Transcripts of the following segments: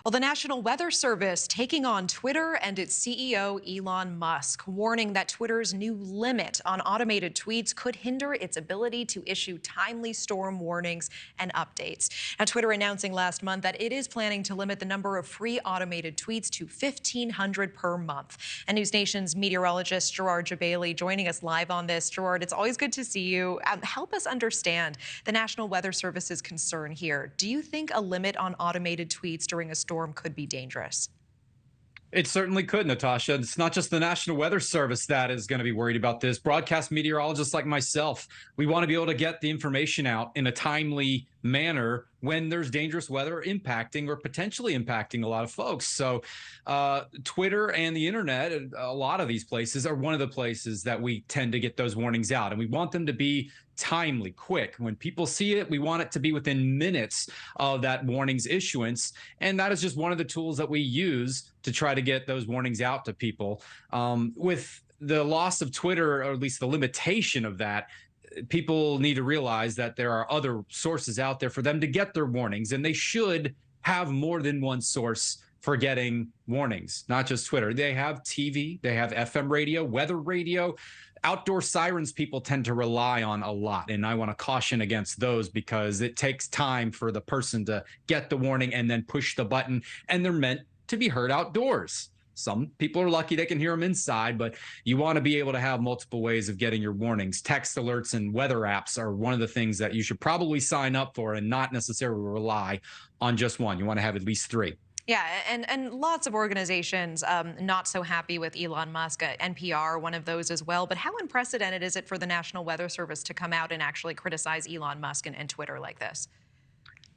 Well, the National Weather Service taking on Twitter and its CEO, Elon Musk, warning that Twitter's new limit on automated tweets could hinder its ability to issue timely storm warnings and updates. Now, Twitter announcing last month that it is planning to limit the number of free automated tweets to 1,500 per month. And NewsNation's meteorologist Gerard Jabali joining us live on this. Gerard, it's always good to see you. Help us understand the National Weather Service's concern here. Do you think a limit on automated tweets during a storm could be dangerous? It certainly could, Natasha. It's not just the National Weather Service that is going to be worried about this. Broadcast meteorologists like myself, we want to be able to get the information out in a timely manner when there's dangerous weather impacting or potentially impacting a lot of folks. So Twitter and the internet, a lot of these places are one of the places that we tend to get those warnings out. And we want them to be timely, quick. When people see it, we want it to be within minutes of that warning's issuance. And that is just one of the tools that we use to try to get those warnings out to people. With the loss of Twitter, or at least the limitation of that, people need to realize that there are other sources out there for them to get their warnings, and they should have more than one source for getting warnings, not just Twitter. They have TV, they have FM radio, weather radio, outdoor sirens people tend to rely on a lot. And I want to caution against those because it takes time for the person to get the warning and then push the button, and they're meant to be heard outdoors. Some people are lucky they can hear them inside, but you want to be able to have multiple ways of getting your warnings. Text alerts and weather apps are one of the things that you should probably sign up for and not necessarily rely on just one. You want to have at least three. Yeah, and lots of organizations not so happy with Elon Musk. NPR, one of those as well. But how unprecedented is it for the National Weather Service to come out and actually criticize Elon Musk and Twitter like this?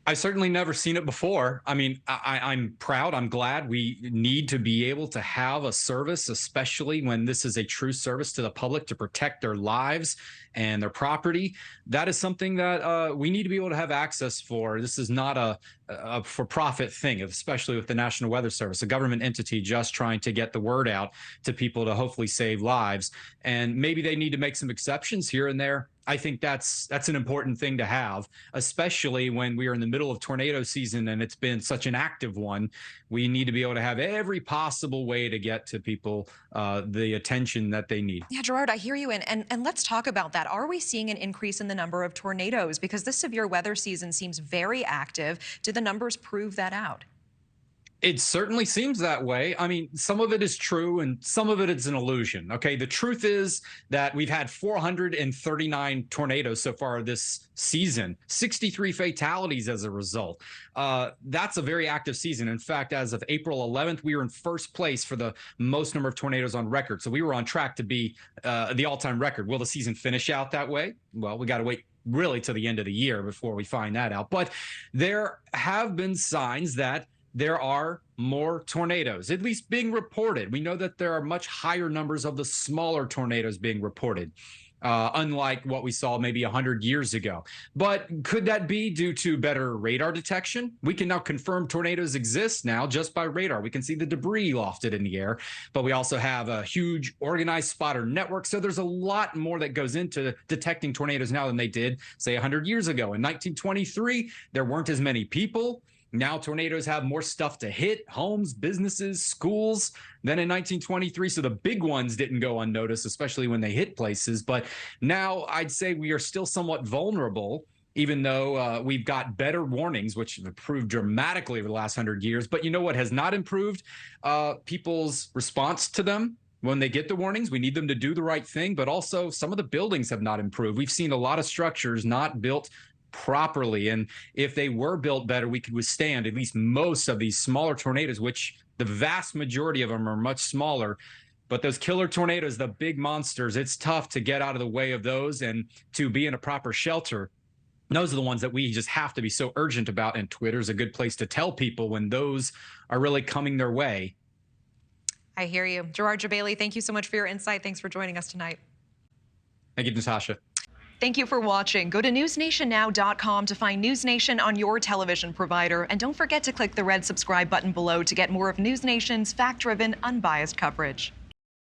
I've certainly never seen it before. I mean, I'm proud. I'm glad. We need to be able to have a service, especially when this is a true service to the public to protect their lives and their property. That is something that we need to be able to have access for. This is not a for-profit thing, especially with the National Weather Service, a government entity just trying to get the word out to people to hopefully save lives. And maybe they need to make some exceptions here and there. I think that's an important thing to have, especially when we are in the middle of tornado season and it's been such an active one. We need to be able to have every possible way to get to people the attention that they need. Yeah, Gerard, I hear you. And let's talk about that. Are we seeing an increase in the number of tornadoes? Because this severe weather season seems very active. Do the numbers prove that out? It certainly seems that way. I mean, some of it is true and some of it is an illusion. Okay, the truth is that we've had 439 tornadoes so far this season, 63 fatalities as a result. That's a very active season. In fact, as of April 11th, we were in first place for the most number of tornadoes on record. So we were on track to be the all-time record. Will the season finish out that way? Well, we got to wait really to the end of the year before we find that out. But there have been signs that there are more tornadoes, at least being reported. We know that there are much higher numbers of the smaller tornadoes being reported, unlike what we saw maybe 100 years ago. But could that be due to better radar detection? We can now confirm tornadoes exist now just by radar. We can see the debris lofted in the air, but we also have a huge organized spotter network. So there's a lot more that goes into detecting tornadoes now than they did, say, 100 years ago. In 1923, there weren't as many people. Now tornadoes have more stuff to hit, homes, businesses, schools, than in 1923. So the big ones didn't go unnoticed, especially when they hit places. But now I'd say we are still somewhat vulnerable, even though we've got better warnings, which have improved dramatically over the last 100 years. But you know what has not improved? People's response to them. When they get the warnings, we need them to do the right thing. But also some of the buildings have not improved. We've seen a lot of structures not built properly, and if they were built better, we could withstand at least most of these smaller tornadoes, which the vast majority of them are much smaller. But those killer tornadoes, the big monsters, it's tough to get out of the way of those and to be in a proper shelter. Those are the ones that we just have to be so urgent about, and Twitter's a good place to tell people when those are really coming their way. I hear you. Gerard Jabali, thank you so much for your insight. Thanks for joining us tonight. Thank you, Natasha. Thank you for watching. Go to newsnationnow.com to find NewsNation on your television provider. And don't forget to click the red subscribe button below to get more of NewsNation's fact-driven, unbiased coverage.